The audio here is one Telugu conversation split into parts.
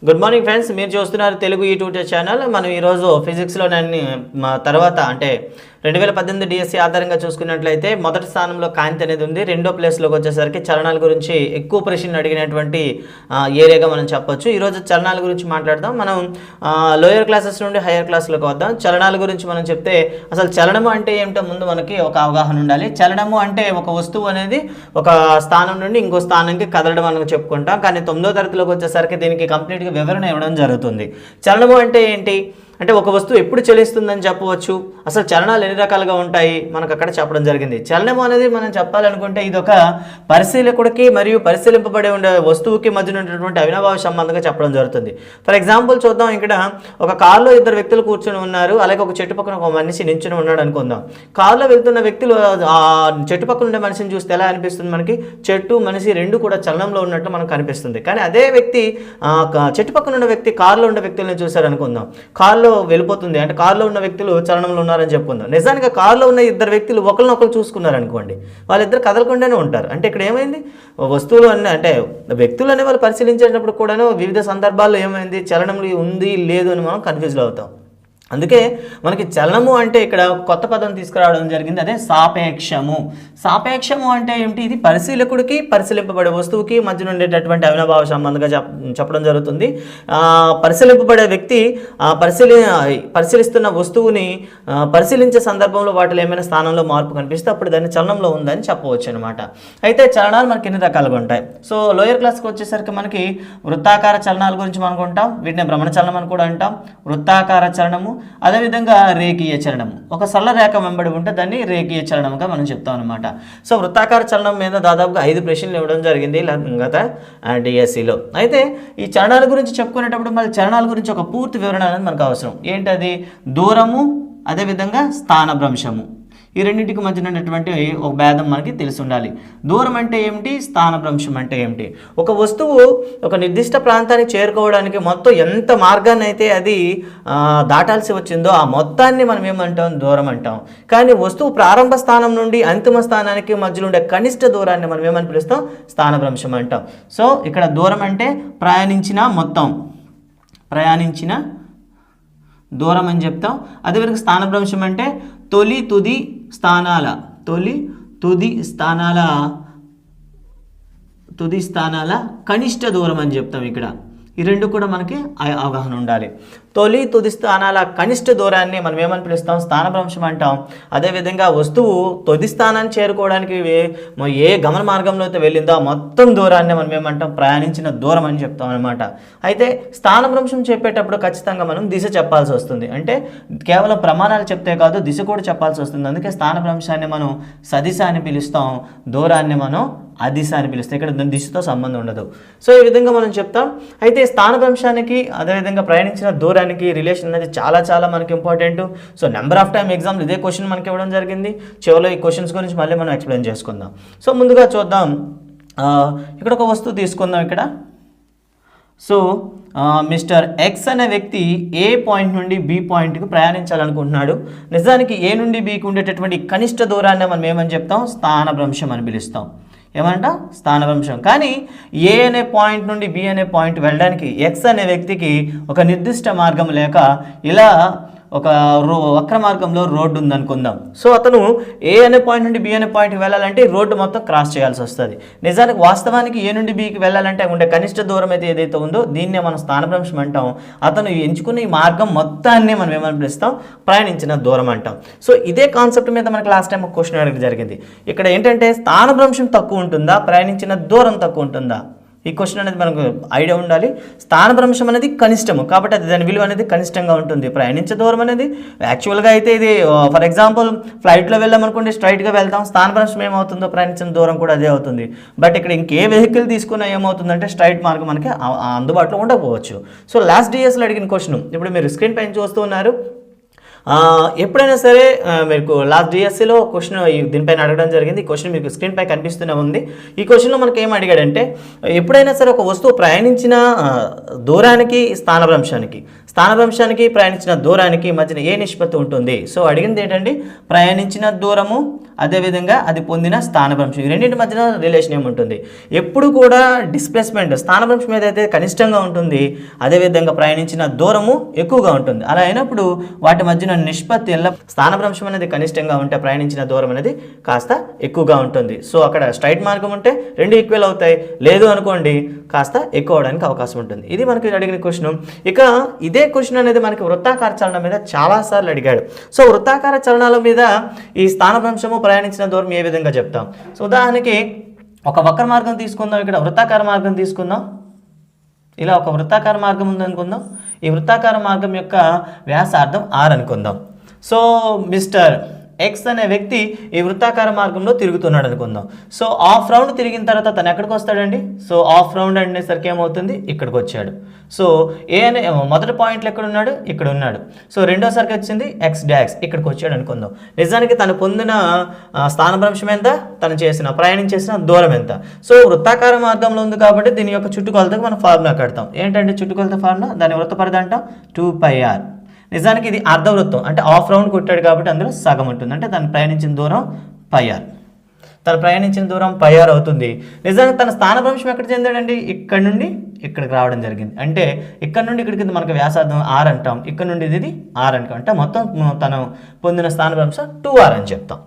గుడ్ మార్నింగ్ ఫ్రెండ్స్, మీరు చూస్తున్నారు తెలుగు యూట్యూబ్ ఛానల్. మనం ఈరోజు ఫిజిక్స్లో తర్వాత అంటే 2018 డిఎస్సి ఆధారంగా చూసుకున్నట్లయితే మొదటి స్థానంలో కాంతి అనేది ఉంది. రెండో ప్లేస్లోకి వచ్చేసరికి చలనాల గురించి ఎక్కువ ప్రశ్నలు అడిగినటువంటి ఏరియాగా మనం చెప్పొచ్చు. ఈరోజు చలనాల గురించి మాట్లాడదాం. మనం లోయర్ క్లాసెస్ నుండి హయ్యర్ క్లాసులకు వద్దాం. చలనాల గురించి మనం చెప్తే అసలు చలనము అంటే ఏమిటో ముందు మనకి ఒక అవగాహన ఉండాలి. చలనము అంటే ఒక వస్తువు అనేది ఒక స్థానం నుండి ఇంకో స్థానానికి కదలడం అని చెప్పుకుంటాం. కానీ 9వ తరగతిలోకి వచ్చేసరికి దీనికి కంప్లీట్గా వివరణ ఇవ్వడం జరుగుతుంది. చలనము అంటే ఏంటి అంటే ఒక వస్తువు ఎప్పుడు చలిస్తుందని చెప్పవచ్చు. అసలు చలనాలు ఎన్ని రకాలుగా ఉంటాయి మనకు అక్కడ చెప్పడం జరిగింది. చలనము అనేది మనం చెప్పాలనుకుంటే ఇది ఒక పరిశీలకుడికి మరియు పరిశీలింపబడే ఉండే వస్తువుకి మధ్య ఉన్నటువంటి అవినాభావ సంబంధంగా చెప్పడం జరుగుతుంది. ఫర్ ఎగ్జాంపుల్ చూద్దాం. ఇక్కడ ఒక కారులో ఇద్దరు వ్యక్తులు కూర్చొని ఉన్నారు, అలాగే ఒక చెట్టు పక్కన ఒక మనిషి నించుని ఉన్నాడు అనుకుందాం. కారులో వెళ్తున్న వ్యక్తులు ఆ చెట్టు పక్కన ఉండే మనిషిని చూస్తే ఎలా అనిపిస్తుంది? మనకి చెట్టు మనిషి రెండు కూడా చలనంలో ఉన్నట్టు మనకు కనిపిస్తుంది. కానీ అదే వ్యక్తి చెట్టు పక్కన ఉన్న వ్యక్తి కారులో ఉండే వ్యక్తులను చూశారు అనుకుందాం, కారులో వెళ్ళిపోతుంది అంటే కారులో ఉన్న వ్యక్తులు చలనంలో ఉన్నారని చెప్పుకుందాం. నిజానికి కారులో ఉన్న ఇద్దరు వ్యక్తులు ఒకరినొకరు చూసుకున్నారు అనుకోండి, వాళ్ళిద్దరు కదలకుండానే ఉంటారు. అంటే ఇక్కడ ఏమైంది? వస్తువులు అన్నీ అంటే వ్యక్తులు అనే వాళ్ళు పరిశీలించేటప్పుడు కూడాను వివిధ సందర్భాల్లో ఏమైంది చలనంలో ఉంది లేదు అని మనం కన్ఫ్యూజ్ అవుతాం. అందుకే మనకి చలనము అంటే ఇక్కడ కొత్త పదం తీసుకురావడం జరిగింది, అదే సాపేక్షము. సాపేక్షము అంటే ఏమిటి? ఇది పరిశీలకుడికి పరిశీలింపబడే వస్తువుకి మధ్య ఉండేటటువంటి అవినాభావ సంబంధంగా చెప్పడం జరుగుతుంది. పరిశీలింపబడే వ్యక్తి పరిశీలిస్తున్న వస్తువుని పరిశీలించే సందర్భంలో వాటిలో ఏమైనా స్థానంలో మార్పు కనిపిస్తే అప్పుడు దాన్ని చలనంలో ఉందని చెప్పవచ్చు అనమాట. అయితే చలనాలు మనకి ఎన్ని రకాలుగా ఉంటాయి. సో లోయర్ క్లాస్కి వచ్చేసరికి మనకి వృత్తాకార చలనాల గురించి మనం ఉంటాం, వీటిని భ్రమణ చలనం అని కూడా అంటాం. వృత్తాకార చలనము, అదేవిధంగా రేఖీయ చలనము. ఒక సరళ రేఖ వెంబడి ఉంటే దాన్ని రేఖీయ చలనంగా మనం చెప్తాం అనమాట. సో వృత్తాకార చలనం మీద దాదాపుగా 5 ప్రశ్నలు ఇవ్వడం జరిగింది గత డిఎస్సిలో. అయితే ఈ చలనాల గురించి చెప్పుకునేటప్పుడు మళ్ళీ చలనాల గురించి ఒక పూర్తి వివరణ అనేది మనకు అవసరం. ఏంటది? దూరము, అదేవిధంగా స్థానభ్రంశము. ఈ రెండింటికి మధ్యన ఉన్నటువంటి ఒక భేదం మనకి తెలిసి ఉండాలి. దూరం అంటే ఏమిటి, స్థానభ్రంశం అంటే ఏమిటి? ఒక వస్తువు ఒక నిర్దిష్ట ప్రాంతానికి చేరుకోవడానికి మొత్తం ఎంత మార్గాన్ని అయితే అది దాటాల్సి వచ్చిందో ఆ మొత్తాన్ని మనం ఏమంటాం? దూరం అంటాం. కానీ వస్తువు ప్రారంభ స్థానం నుండి అంతిమ స్థానానికి మధ్యలో ఉండే కనిష్ట దూరాన్ని మనం ఏమని పిలుస్తాం? స్థానభ్రంశం అంటాం. సో ఇక్కడ దూరం అంటే ప్రయాణించిన దూరం అని చెప్తాం. అదేవిధంగా స్థానభ్రంశం అంటే తొలి తుది స్థానాల కనిష్ట దూరం అని చెప్తాం. ఇక్కడ ఈ రెండు కూడా మనకి అవగాహన ఉండాలి. తొలి తుది స్థానాల కనిష్ట దూరాన్ని మనం ఏమని పిలుస్తాం? స్థానభ్రంశం అంటాం. అదేవిధంగా వస్తువు తుది స్థానాన్ని చేరుకోవడానికి ఏ గమన మార్గంలో అయితే వెళ్ళిందో ఆ మొత్తం దూరాన్ని మనం ఏమంటాం? ప్రయాణించిన దూరం అని చెప్తాం అనమాట. అయితే స్థానభ్రంశం చెప్పేటప్పుడు ఖచ్చితంగా మనం దిశ చెప్పాల్సి వస్తుంది. అంటే కేవలం ప్రమాణాలు చెప్తే కాదు, దిశ కూడా చెప్పాల్సి వస్తుంది. అందుకే స్థానభ్రంశాన్ని మనం సదిశ అని పిలుస్తాం, దూరాన్ని మనం అదిశ అని పిలుస్తాం. ఇక్కడ దిశతో సంబంధం ఉండదు. సో ఈ విధంగా మనం చెప్తాం. అయితే స్థానభ్రంశానికి అదేవిధంగా ప్రయాణించిన దూరానికి రిలేషన్ అనేది చాలా మనకి important. So number of time ఎగ్జామ్లు ఇదే క్వశ్చన్ మనకి ఇవ్వడం జరిగింది. చివరిలో ఈ క్వశ్చన్స్ గురించి మళ్ళీ మనం ఎక్స్ప్లెయిన్ చేసుకుందాం. సో ముందుగా చూద్దాం. ఇక్కడ ఒక వస్తువు తీసుకుందాం. ఇక్కడ సో మిస్టర్ ఎక్స్ అనే వ్యక్తి ఏ పాయింట్ నుండి బి పాయింట్కి ప్రయాణించాలనుకుంటున్నాడు. నిజానికి ఏ నుండి బికి ఉండేటటువంటి కనిష్ట దూరాన్ని మనం ఏమని చెప్తాం? స్థానభ్రంశం అని పిలుస్తాం. ఏమంట? స్థానభ్రంశం. కానీ ఏ అనే పాయింట్ నుండి బి అనే పాయింట్ వెళ్ళడానికి ఎక్స్ అనే వ్యక్తికి ఒక నిర్దిష్ట మార్గం లేక ఇలా ఒక వక్ర మార్గంలో రోడ్డు ఉందనుకుందాం. సో అతను ఏ అనే పాయింట్ నుండి బి అనే పాయింట్కి వెళ్ళాలంటే రోడ్డు మొత్తం క్రాస్ చేయాల్సి వస్తుంది. నిజానికి వాస్తవానికి ఏ నుండి బికి వెళ్ళాలంటే ఉండే కనిష్ట దూరం అయితే ఏదైతే ఉందో దీన్నే మనం స్థానభ్రంశం అంటాం. అతను ఎంచుకున్న ఈ మార్గం మొత్తాన్ని మనం ఏమని పిలుస్తాం? ప్రయాణించిన దూరం అంటాం. సో ఇదే కాన్సెప్ట్ మీద మనకి లాస్ట్ టైం ఒక క్వశ్చన్ అడగడం జరిగింది. ఇక్కడ ఏంటంటే స్థానభ్రంశం తక్కువ ఉంటుందా, ప్రయాణించిన దూరం తక్కువ ఉంటుందా? ఈ క్వశ్చన్ అనేది మనకు ఐడియా ఉండాలి. స్థానభ్రంశం అనేది కనిష్టము కాబట్టి అది దాని విలువ అనేది కనిష్టంగా ఉంటుంది. ప్రయాణించే దూరం అనేది యాక్చువల్గా అయితే ఇది ఫర్ ఎగ్జాంపుల్ ఫ్లైట్లో వెళ్ళామనుకోండి, స్ట్రైట్గా వెళ్తాం. స్థానభ్రంశం ఏమవుతుందో ప్రయాణించిన దూరం కూడా అదే అవుతుంది. బట్ ఇక్కడ ఇంకే వెహికల్ తీసుకున్నా ఏమవుతుందంటే స్ట్రైట్ మార్గం మనకి అందుబాటులో ఉండకపోవచ్చు. సో లాస్ట్ డిఎస్లో అడిగిన క్వశ్చన్ ఇప్పుడు మీరు స్క్రీన్ పైన చూస్తూ ఉన్నారు. ఎప్పుడైనా సరే మీకు లాస్ట్ డిఎస్సిలో క్వశ్చన్ దీనిపైన అడగడం జరిగింది. ఈ క్వశ్చన్ మీకు స్క్రీన్ పై కనిపిస్తూనే ఉంది. ఈ క్వశ్చన్లో మనకి ఏం అడిగాడంటే ఎప్పుడైనా సరే ఒక వస్తువు ప్రయాణించిన దూరానికి స్థానభ్రంశానికి ప్రయాణించిన దూరానికి మధ్యన ఏ నిష్పత్తి ఉంటుంది? సో అడిగింది ఏంటండి? ప్రయాణించిన దూరము అదేవిధంగా అది పొందిన స్థానభ్రంశం, ఈ రెండింటి మధ్యన రిలేషన్ ఏముంటుంది? ఎప్పుడు కూడా డిస్ప్లేస్మెంట్ స్థానభ్రంశం ఏదైతే కనిష్టంగా ఉంటుంది, అదేవిధంగా ప్రయాణించిన దూరము ఎక్కువగా ఉంటుంది. అలా అయినప్పుడు వాటి మధ్యన నిష్పత్తి స్థానభ్రంశం అనేది కనిష్టంగా ఉంటే ప్రయాణించిన దూరం అనేది కాస్త ఎక్కువగా ఉంటుంది. సో అక్కడ స్ట్రైట్ మార్గం ఉంటే రెండు ఈక్వల్ అవుతాయి, లేదు అనుకోండి కాస్త ఎక్కువ అవడానికి అవకాశం ఉంటుంది. ఇది మనకి అడిగిన క్వశ్చన్. ఇక ఇదే క్వశ్చన్ అనేది మనకి వృత్తాకార చలనం మీద చాలాసార్లు అడిగాడు. సో వృత్తాకార చలనాల మీద ఈ స్థానభ్రంశము ప్రయాణించిన దూరం ఏ విధంగా చెప్తాం? సో ఉదాహరణకి ఒక వక్ర మార్గం తీసుకుందాం, ఇక్కడ వృత్తాకార మార్గం తీసుకుందాం. ఇలా ఒక వృత్తాకార మార్గం ఉందనుకుందాం. ఈ వృత్తాకార మార్గం యొక్క వ్యాసార్థం r అనుకుందాం. సో మిస్టర్ ఎక్స్ అనే వ్యక్తి ఈ వృత్తాకార మార్గంలో తిరుగుతున్నాడు అనుకుందాం. సో హాఫ్ రౌండ్ తిరిగిన తర్వాత తను ఎక్కడికి వస్తాడండి? సో హాఫ్ రౌండ్ అనేసరికి ఏమవుతుంది? ఇక్కడికి వచ్చాడు. సో ఏ అనే మొదటి పాయింట్లో ఎక్కడ ఉన్నాడు? ఇక్కడ ఉన్నాడు. సో రెండోసారికి వచ్చింది ఎక్స్ డాక్స్, ఇక్కడికి వచ్చాడు అనుకుందాం. నిజానికి తను పొందిన స్థానభ్రంశం ఎంత? తను ప్రయాణం చేసిన దూరం ఎంత? సో వృత్తాకార మార్గంలో ఉంది కాబట్టి దీని యొక్క చుట్టుకొలతకు మనం ఫార్ములా కడతాం. ఏంటంటే చుట్టుకొలత ఫార్ములా, దాని వృత్త పరిధి అంటాం 2πr. నిజానికి ఇది అర్ధవృత్తం, అంటే హాఫ్ రౌండ్ కొట్టాడు కాబట్టి అందులో సగం ఉంటుంది, అంటే తను ప్రయాణించిన దూరం πr. తను ప్రయాణించిన దూరం πr అవుతుంది. నిజానికి తన స్థానభ్రంశం ఎక్కడ చెందాడండి? ఇక్కడ నుండి ఇక్కడికి రావడం జరిగింది. అంటే ఇక్కడ నుండి ఇక్కడికి మనకు వ్యాసార్థం r అంటాం, ఇక్కడ నుండి ఇది r అంటాం. అంటే మొత్తం తను పొందిన స్థానభ్రంశం 2r అని చెప్తాం.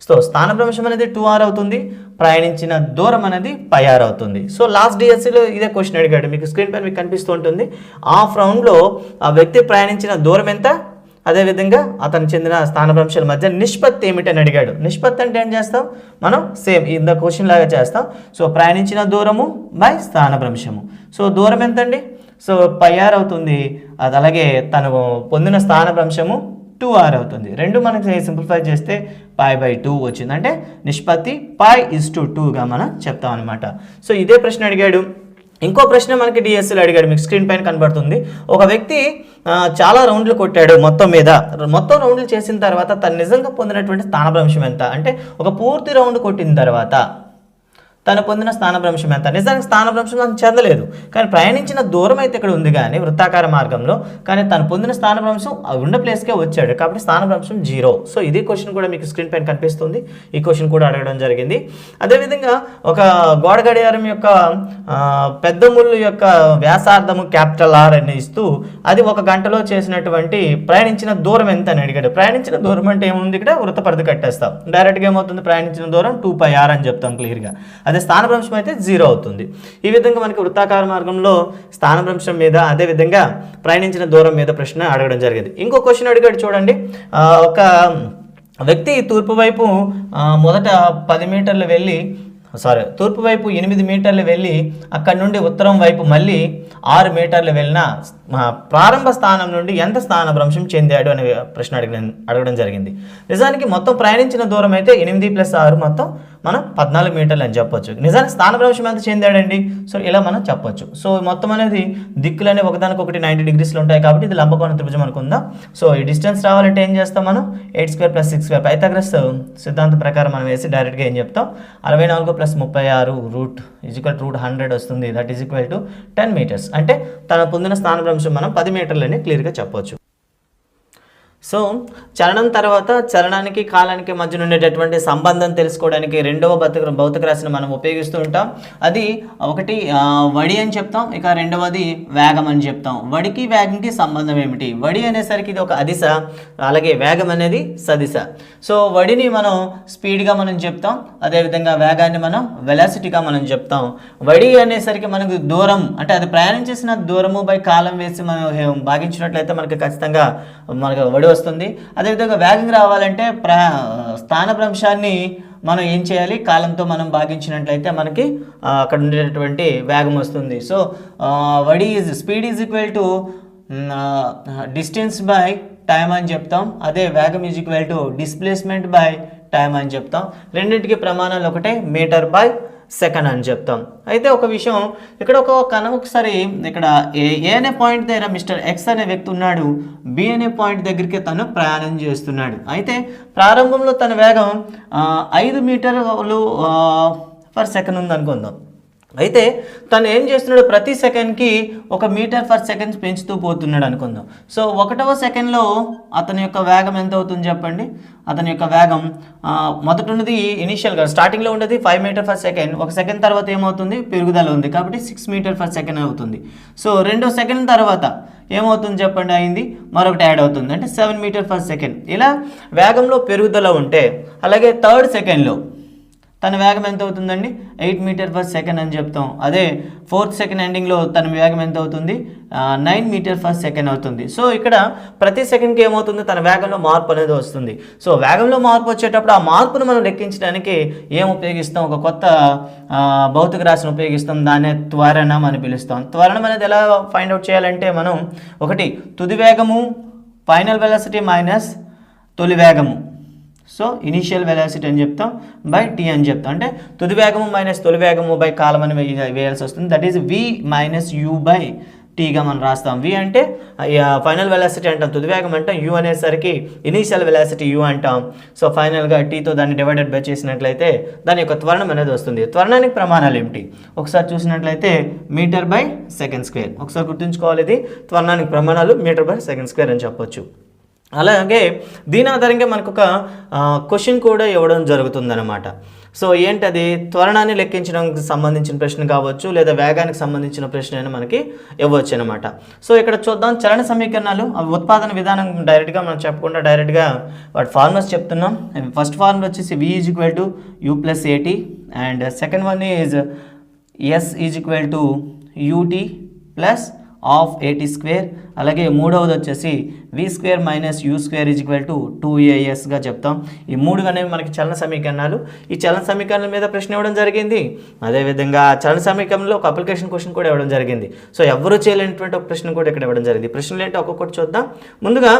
సో స్థానభ్రంశం అనేది 2r అవుతుంది, ప్రయాణించిన దూరం అనేది πr అవుతుంది. సో లాస్ట్ డిఎస్సిలో ఇదే క్వశ్చన్ అడిగాడు, మీకు స్క్రీన్ పైన మీకు కనిపిస్తూ ఉంటుంది. హాఫ్ రౌండ్లో ఆ వ్యక్తి ప్రయాణించిన దూరం ఎంత, అదేవిధంగా అతను చెందిన స్థానభ్రంశాల మధ్య నిష్పత్తి ఏమిటని అడిగాడు. నిష్పత్తి అంటే ఏం చేస్తాం మనం? సేమ్ ఇంత క్వశ్చన్ లాగా చేస్తాం. సో ప్రయాణించిన దూరము బై స్థానభ్రంశము. సో దూరం ఎంతండి? సో πr అవుతుంది. అది అలాగే తను పొందిన స్థానభ్రంశము 2r అవుతుంది. రెండు మనకి సింప్లిఫై చేస్తే π/2 వచ్చింది. అంటే నిష్పత్తి π/2గా మనం చెప్తాం అనమాట. సో ఇదే ప్రశ్న అడిగాడు. ఇంకో ప్రశ్న మనకి డిఎస్సిలో అడిగాడు, మీకు స్క్రీన్ పైన కనబడుతుంది. ఒక వ్యక్తి చాలా రౌండ్లు కొట్టాడు, మొత్తం రౌండ్లు చేసిన తర్వాత తను నిజంగా పొందినటువంటి స్థానభ్రంశం ఎంత? అంటే ఒక పూర్తి రౌండ్ కొట్టిన తర్వాత తను పొందిన స్థానభ్రంశం ఎంత? నిజానికి స్థానభ్రంశం తను చెందలేదు, కానీ ప్రయాణించిన దూరం అయితే ఇక్కడ ఉంది కానీ వృత్తాకార మార్గంలో, కానీ తను పొందిన స్థానభ్రంశం ఉన్న ప్లేస్కే వచ్చాడు కాబట్టి స్థానభ్రంశం 0. సో ఇది క్వశ్చన్ కూడా మీకు స్క్రీన్ పైన కనిపిస్తుంది. ఈ క్వశ్చన్ కూడా అడగడం జరిగింది. అదేవిధంగా ఒక గోడ గడియారం యొక్క పెద్ద ముళ్ళు యొక్క వ్యాసార్థము R అని ఇస్తూ అది 1 గంటలో చేసినటువంటి ప్రయాణించిన దూరం ఎంత అని అడిగాడు. ప్రయాణించిన దూరం అంటే ఏముంది? ఇక్కడ వృత్త పరిధి కట్టేస్తాం. డైరెక్ట్గా ఏమవుతుంది? ప్రయాణించిన దూరం 2πr అని చెప్తాం క్లియర్గా. అదే స్థానభ్రంశం అయితే 0 అవుతుంది. ఈ విధంగా మనకి వృత్తాకార మార్గంలో స్థానభ్రంశం మీద, అదేవిధంగా ప్రయాణించిన దూరం మీద ప్రశ్న అడగడం జరిగింది. ఇంకో క్వశ్చన్ అడిగాడు చూడండి. ఒక వ్యక్తి తూర్పు వైపు మొదట 10 మీటర్లు వెళ్ళి తూర్పు వైపు 8 మీటర్లు వెళ్ళి అక్కడ నుండి ఉత్తరం వైపు మళ్ళీ 6 మీటర్లు వెళ్ళిన ప్రారంభ స్థానం నుండి ఎంత స్థానభ్రంశం చెందాడు అనే ప్రశ్న అడగడం జరిగింది. నిజానికి మొత్తం ప్రయాణించిన దూరం అయితే 8 + 6 మొత్తం మనం 14 మీటర్లు అని చెప్పొచ్చు. నిజానికి స్థానభ్రంశం ఎంత చెందాడండి? సో ఇలా మనం చెప్పొచ్చు. సో మొత్తం అనేది దిక్కులనే ఒకదానికొకటి 90 డిగ్రీస్లు ఉంటాయి కాబట్టి ఇది లంబకోణ త్రిభుజం అనుకుందాం. సో ఈ డిస్టెన్స్ రావాలంటే ఏం చేస్తాం మనం? 8² + 6² పైథాగరస్ సిద్ధాంతం ప్రకారం మనం వేసి డైరెక్ట్గా ఏం చెప్తాం? 64 + 36 √100 వస్తుంది. That is equal to 10 metres. అంటే తన పొందిన స్థానభ్రంశం మనం 10 మీటర్లని క్లియర్గా చెప్పొచ్చు. సో చలనం తర్వాత చలనానికి కాలానికి మధ్య ఉండేటటువంటి సంబంధం తెలుసుకోవడానికి రెండవ భౌతిక రాశిని మనం ఉపయోగిస్తూ ఉంటాం. అది ఒకటి వడి అని చెప్తాం, ఇక రెండవది వేగం అని చెప్తాం. వడికి వేగంకి సంబంధం ఏమిటి? వడి అనేసరికి ఇది ఒక అదిశ, అలాగే వేగం అనేది సదిశ. సో వడిని మనం స్పీడ్గా మనం చెప్తాం, అదేవిధంగా వేగాన్ని మనం వెలాసిటీగా మనం చెప్తాం. వడి అనేసరికి మనకు దూరం, అంటే అది ప్రయాణం చేసిన దూరము బై కాలం వేసి మనం భాగించినట్లయితే మనకి ఖచ్చితంగా మనకు వడి వస్తుంది. అదేవిధంగా వేగం రావాలంటే స్థానభ్రంశాన్ని మనం ఏం చేయాలి? కాలంతో మనం భాగించినట్లయితే మనకి అక్కడ ఉండేటటువంటి వేగం వస్తుంది. So speed is equal to distance by time అని చెప్తాం. అదే వేగం is equal to displacement by time అని చెప్తాం. రెండింటికి ప్రమాణాలు ఒకటే, మీటర్ బై సెకండ్ అని చెప్తాం. అయితే ఒక విషయం ఇక్కడ ఒకసారి ఇక్కడ ఏ అనే పాయింట్ దగ్గర మిస్టర్ ఎక్స్ అనే వ్యక్తి ఉన్నాడు, బి అనే పాయింట్ దగ్గరికి తను ప్రయాణం చేస్తున్నాడు. అయితే ప్రారంభంలో తన వేగం 5 మీటర్లు పర్ సెకండ్ ఉంది అనుకుందాం. అయితే తను ఏం చేస్తున్నాడు, ప్రతి సెకండ్కి 1 మీటర్ పర్ సెకండ్ పెంచుతూ పోతున్నాడు అనుకుందాం. సో 1వ సెకండ్లో అతని యొక్క వేగం ఎంత అవుతుంది చెప్పండి. అతని యొక్క వేగం మొదట ఉన్నది ఇనిషియల్గా స్టార్టింగ్లో ఉండేది 5 మీటర్ పర్ సెకండ్. 1 సెకండ్ తర్వాత ఏమవుతుంది, పెరుగుదల ఉంది కాబట్టి 6 మీటర్ పర్ సెకండ్ అవుతుంది. సో 2వ సెకండ్ తర్వాత ఏమవుతుంది చెప్పండి, అయింది మరొకటి యాడ్ అవుతుంది అంటే 7 మీటర్ పర్ సెకండ్. ఇలా వేగంలో పెరుగుదల ఉంటే, అలాగే 3rd సెకండ్లో తన వేగం ఎంత అవుతుందండి, 8 మీటర్ పర్ సెకండ్ అని చెప్తాం. అదే 4th సెకండ్ ఎండింగ్లో తన వేగం ఎంత అవుతుంది, 9 మీటర్ పర్ సెకండ్ అవుతుంది. సో ఇక్కడ ప్రతి సెకండ్కి ఏమవుతుంది, తన వేగంలో మార్పు అనేది వస్తుంది. సో వేగంలో మార్పు వచ్చేటప్పుడు ఆ మార్పును మనం లెక్కించడానికి ఏం ఉపయోగిస్తాం, ఒక కొత్త భౌతిక రాశిని ఉపయోగిస్తాం. దాన్నే త్వరణం అని పిలుస్తాం. త్వరణం అనేది ఎలా ఫైండ్ అవుట్ చేయాలంటే, మనం ఒకటి తుది వేగము ఫైనల్ వెలాసిటీ మైనస్ తొలి వేగము, సో ఇనీషియల్ వెలాసిటీ అని చెప్తాం, బై టీ అని చెప్తాం. అంటే తుది వేగము మైనస్ తొలి వేగము బై కాలం అని వేయాల్సి వస్తుంది. That is v minus u by టీగా మనం రాస్తాం. వి అంటే ఫైనల్ వెలాసిటీ అంటాం, తుది వేగం అంటాం. యూ అనేసరికి ఇనీషియల్ వెలాసిటీ యూ అంటాం. సో ఫైనల్గా టీతో దాన్ని డివైడెడ్ బై చేసినట్లయితే దాని యొక్క త్వరణం అనేది వస్తుంది. త్వరణానికి ప్రమాణాలు ఏమిటి ఒకసారి చూసినట్లయితే మీటర్ బై సెకండ్ స్క్వేర్. ఒకసారి గుర్తుంచుకోవాలి, ఇది త్వరణానికి ప్రమాణాలు మీటర్ బై సెకండ్ స్క్వేర్ అని చెప్పొచ్చు. అలాగే దీని ఆధారంగా మనకు ఒక క్వశ్చన్ కూడా ఇవ్వడం జరుగుతుందన్నమాట. సో ఏంటది, త్వరణాన్ని లెక్కించడానికి సంబంధించిన ప్రశ్న కావచ్చు, లేదా వేగానికి సంబంధించిన ప్రశ్న అయినా మనకి ఇవ్వచ్చు అనమాట. సో ఇక్కడ చూద్దాం, చలన సమీకరణాలు అవి ఉత్పాదన విధానం డైరెక్ట్గా మనం చెప్పకుండా డైరెక్ట్గా వాటి ఫార్ములాస్ చెప్తున్నాం. ఫస్ట్ ఫార్ములా వచ్చేసి V = U + AT and second one is S = UT + ½ AT². అలాగే మూడవది వచ్చేసి V² - U² = 2ASగా చెప్తాం. ఈ మూడు అనేవి మనకి చలన సమీకరణాలు. ఈ చలన సమీకరణాల మీద ప్రశ్న ఇవ్వడం జరిగింది. అదేవిధంగా చలన సమీకరణంలో ఒక అప్లికేషన్ క్వశ్చన్ కూడా ఇవ్వడం జరిగింది. సో ఎవరు చేయలేనటువంటి ఒక ప్రశ్న కూడా ఇక్కడ ఇవ్వడం జరిగింది. ప్రశ్నలు ఏంటో ఒక్కొక్కటి చూద్దాం. ముందుగా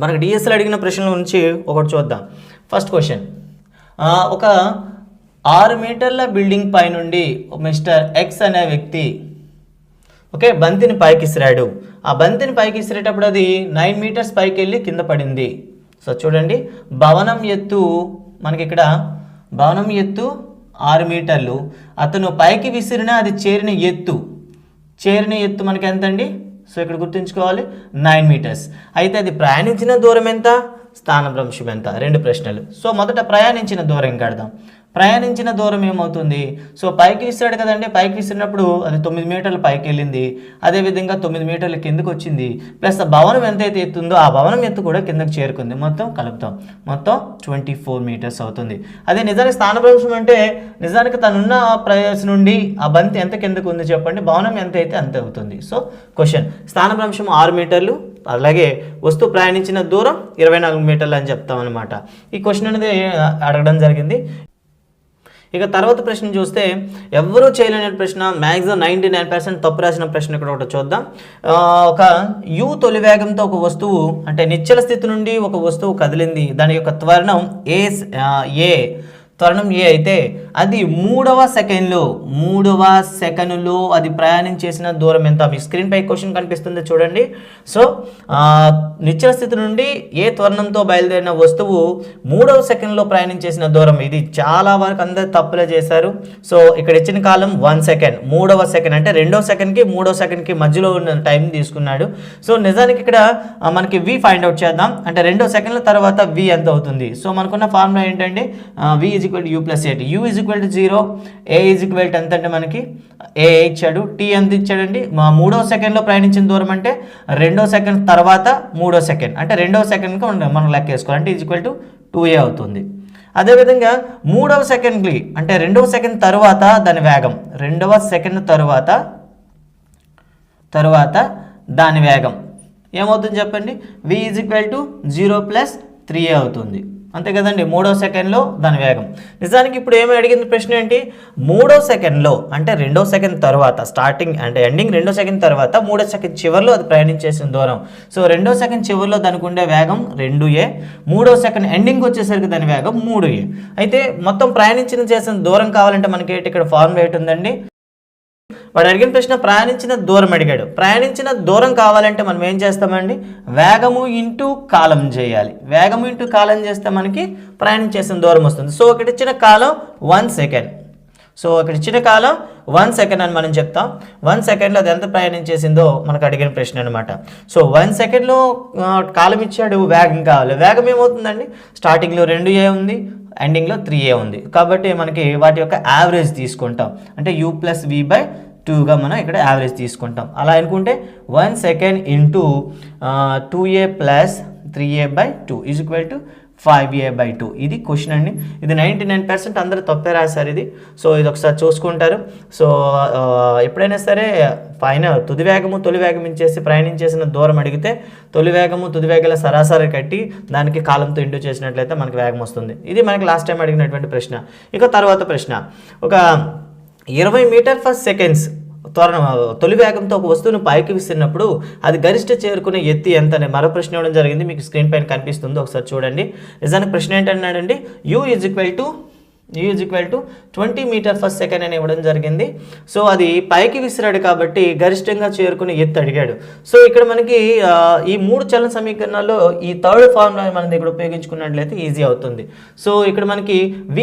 మనకు డిఎస్ఎల్ అడిగిన ప్రశ్నల గురించి ఒకటి చూద్దాం. ఫస్ట్ క్వశ్చన్, ఒక 6 మీటర్ల బిల్డింగ్ పై నుండి మిస్టర్ ఎక్స్ అనే వ్యక్తి బంతిని పైకి ఇసిరాడు. ఆ బంతిని పైకి ఇసిరేటప్పుడు అది 9 మీటర్స్ పైకి వెళ్ళి కింద పడింది. సో చూడండి, భవనం ఎత్తు మనకి ఇక్కడ భవనం ఎత్తు 6 మీటర్లు. అతను పైకి విసిరిన అది చేరిన ఎత్తు మనకి ఎంత అండి? సో ఇక్కడ గుర్తుంచుకోవాలి 9 మీటర్స్. అయితే అది ప్రయాణించిన దూరం ఎంత, స్థానభ్రంశం ఎంత? రెండు ప్రశ్నలు. సో మొదట ప్రయాణించిన దూరం కడదాం. ప్రయాణించిన దూరం ఏమవుతుంది? సో పైకి విసిరాడు కదండి, పైకి విసిరినప్పుడు అది 9 మీటర్లు పైకి వెళ్ళింది. అదేవిధంగా 9 మీటర్ల కిందకు వచ్చింది. ప్లస్ ఆ భవనం ఎంతైతే ఎత్తుందో ఆ భవనం ఎత్తు కూడా కిందకు చేరుకుంది. మొత్తం కలుపుతాం, మొత్తం 24 మీటర్స్ అవుతుంది. అదే నిజానికి స్థానభ్రంశం అంటే నిజానికి తనున్న ప్రదేశం నుండి ఆ బంతి ఎంత కిందకు ఉంది చెప్పండి, భవనం ఎంత అయితే అంత అవుతుంది. సో క్వశ్చన్, స్థానభ్రంశం 6 మీటర్లు, అలాగే వస్తువు ప్రయాణించిన దూరం 24 మీటర్లు అని చెప్తాం అనమాట. ఈ క్వశ్చన్ అనేది అడగడం జరిగింది. ఇక తర్వాత ప్రశ్న చూస్తే ఎవరూ చేయలేని ప్రశ్న, మ్యాక్సిమం 99% తప్పు రాసిన ప్రశ్న ఇక్కడ ఒకటి చూద్దాం. ఒక యు తొలి వేగంతో ఒక వస్తువు అంటే నిశ్చల స్థితి నుండి ఒక వస్తువు కదిలింది. దాని యొక్క త్వరణం త్వరణం ఏ అయితే అది 3వ సెకండ్లో అది ప్రయాణం చేసిన దూరం ఎంత? మీ స్క్రీన్ పై క్వశ్చన్ కనిపిస్తుంది చూడండి. సో నిశ్చల స్థితి నుండి ఏ త్వరణంతో బయలుదేరిన వస్తువు 3వ సెకండ్లో ప్రయాణం చేసిన దూరం. ఇది చాలా వరకు అందరు తప్పులే చేశారు. సో ఇక్కడ ఇచ్చిన కాలం 1 సెకండ్, 3వ సెకండ్ అంటే 2వ సెకండ్కి 3వ సెకండ్కి మధ్యలో ఉన్న టైం తీసుకున్నాడు. సో నిజానికి ఇక్కడ మనకి వి ఫైండ్ అవుట్ చేద్దాం. అంటే 2వ సెకండ్ల తర్వాత వి ఎంత అవుతుంది? సో మనకున్న ఫార్ములా ఏంటంటే V = U + AT. U = 0, A = ఎంత అంటే మనకి A ఇచ్చాడు, T ఎంత ఇచ్చాడండి? 3వ సెకండ్లో ప్రయాణించిన దూరం అంటే 2వ సెకండ్ తర్వాత 3వ సెకండ్ అంటే 2వ సెకండ్కి మనం లెక్క వేసుకోవాలి. అంటే = 2A అవుతుంది. అదేవిధంగా 3వ సెకండ్కి అంటే 2వ సెకండ్ తర్వాత దాని వేగం, 2వ సెకండ్ తర్వాత దాని వేగం ఏమవుతుంది చెప్పండి? V = 0 + 3A అవుతుంది. అంతే కదండి, 3వ సెకండ్లో దాని వేగం. నిజానికి ఇప్పుడు ఏమి అడిగింది ప్రశ్న ఏంటి? 3వ సెకండ్లో అంటే 2వ సెకండ్ తర్వాత స్టార్టింగ్ అంటే ఎండింగ్ 2వ సెకండ్ తర్వాత 3వ సెకండ్ చివరిలో అది ప్రయాణించేసిన దూరం. సో 2వ సెకండ్ చివరిలో దానికి ఉండే వేగం 2A, 3వ సెకండ్ ఎండింగ్ వచ్చేసరికి దాని వేగం 3A. అయితే మొత్తం చేసిన దూరం కావాలంటే మనకి ఇక్కడ ఫార్ములా ఏంటి ఉందండి? వాడు అడిగిన ప్రశ్న ప్రయాణించిన దూరం అడిగాడు. ప్రయాణించిన దూరం కావాలంటే మనం ఏం చేస్తామండి? వేగము ఇంటూ కాలం చేయాలి. వేగము ఇంటూ కాలం చేస్తే మనకి ప్రయాణం చేసిన దూరం వస్తుంది. సో ఇక్కడ ఇచ్చిన కాలం 1 సెకండ్. సో ఇక్కడ ఇచ్చిన కాలం 1 సెకండ్ అని మనం చెప్తాం. 1 సెకండ్లో అది ఎంత ప్రయాణం చేసిందో మనకు అడిగిన ప్రశ్న అనమాట. సో 1 సెకండ్లో కాలం ఇచ్చాడు, వేగం కావాలి. వేగం ఏమవుతుందండి, స్టార్టింగ్లో 2a ఉంది, ఎండింగ్లో 3a ఉంది. కాబట్టి మనకి వాటి యొక్క యావరేజ్ తీసుకుంటాం, అంటే u+v/2గా మనం ఇక్కడ యావరేజ్ తీసుకుంటాం. అలా అనుకుంటే 1 second into 2a + 3a/2 = 5a/2. ఇది క్వశ్చన్ అండి. ఇది 99% అందరూ తప్పే రాశారు ఇది. సో ఇది ఒకసారి చూసుకుంటారు. సో ఎప్పుడైనా సరే పైన తుది వేగము తొలి వేగం ఇచ్చేసి ప్రయాణించేసిన దూరం అడిగితే తొలి వేగము తుది వేగాల సరాసరి కట్టి దానికి కాలంతో ఇంటూ చేసినట్లయితే మనకి వేగం వస్తుంది. ఇది మనకి లాస్ట్ టైం అడిగినటువంటి ప్రశ్న. ఇక తర్వాత ప్రశ్న, ఒక 20 మీటర్/సెకండ్స్ తొలి వేగంతో ఒక వస్తువును పైకి విసిరినప్పుడు అది గరిష్ట చేరుకునే ఎత్తు ఎంత అనే మరో ప్రశ్న ఇవ్వడం జరిగింది. మీకు స్క్రీన్ పైన కనిపిస్తుంది, ఒకసారి చూడండి. నిజానికి ప్రశ్న ఏంటన్నాడండి, u = 20 మీటర్/సెకండ్ అని ఇవ్వడం జరిగింది. సో అది పైకి విసిరాడు కాబట్టి గరిష్టంగా చేరుకునే ఎత్తు అడిగాడు. సో ఇక్కడ మనకి ఈ 3 చలన సమీకరణాల్లో ఈ థర్డ్ ఫార్ములా మనం ఇక్కడ ఉపయోగించుకున్నట్లయితే ఈజీ అవుతుంది. సో ఇక్కడ మనకి v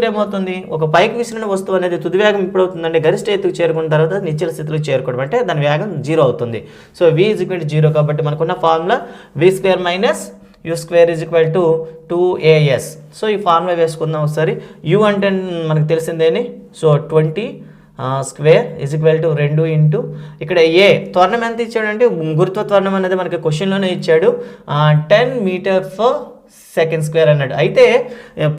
ఏమవుతుంది, ఒక పైకి విసిరిన వస్తువు అనేది తుది వేగం ఇప్పుడు అవుతుందంటే గరిష్ట ఎత్తుకు చేరుకున్న తర్వాత నిశ్చల స్థితిలో చేరుకోవడం, అంటే దాని వేగం 0 అవుతుంది. సో v = 0 కాబట్టి మనకున్న formula v² - u² = 2as. So ఈ ఫార్ములా వేసుకుందాం ఒకసారి. u అంటే మనకు తెలిసిందేని, సో 20² = 2 ఇంటూ ఇక్కడ a త్వరణం ఎంత ఇచ్చాడంటే, గురుత్వ త్వరణం అనేది మనకి క్వశ్చన్లోనే ఇచ్చాడు, 10 మీటర్/సెకండ్² అన్నాడు. అయితే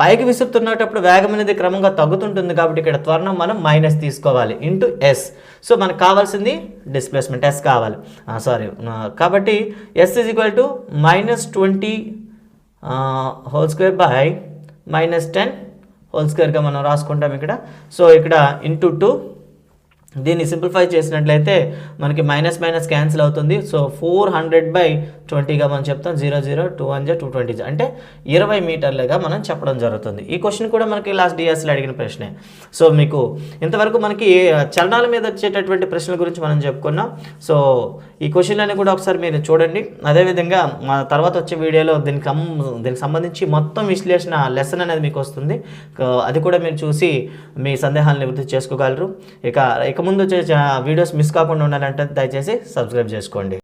పైకి విసురుతున్నప్పుడు వేగం అనేది క్రమంగా తగ్గుతుంటుంది కాబట్టి ఇక్కడ త్వరణం మనం మైనస్ తీసుకోవాలి, ఇంటూ s. సో మనకు కావాల్సింది డిస్ప్లేస్మెంట్ s కావాలి, కాబట్టి s = -20² -10² మనం రాసుకుంటాం ఇక్కడ. సో ఇక్కడ ఇంటూ 2, దీన్ని సింప్లిఫై చేసినట్లయితే మనకి మైనస్ క్యాన్సిల్ అవుతుంది. సో 400/20గా మనం చెప్తాం. 0 0 2 1 220 అంటే 20 మీటర్లుగా మనం చెప్పడం జరుగుతుంది. ఈ క్వశ్చన్ కూడా మనకి లాస్ట్ డిఎస్లో అడిగిన ప్రశ్నే. సో మీకు ఇంతవరకు మనకి చలనాల మీద వచ్చేటటువంటి ప్రశ్నల గురించి మనం చెప్పుకున్నాం. సో ఈ క్వశ్చన్లన్నీ కూడా ఒకసారి మీరు చూడండి. అదేవిధంగా మా తర్వాత వచ్చే వీడియోలో దీనికి సంబంధించి మొత్తం విశ్లేషణ లెసన్ అనేది మీకు వస్తుంది. అది కూడా మీరు చూసి మీ సందేహాలను నివృత్తి చేసుకోగలరు. ఇక ముందు వచ్చే వీడియోస్ మిస్ కాకుండా ఉండాలంటే దయచేసి సబ్స్క్రైబ్ చేసుకోండి.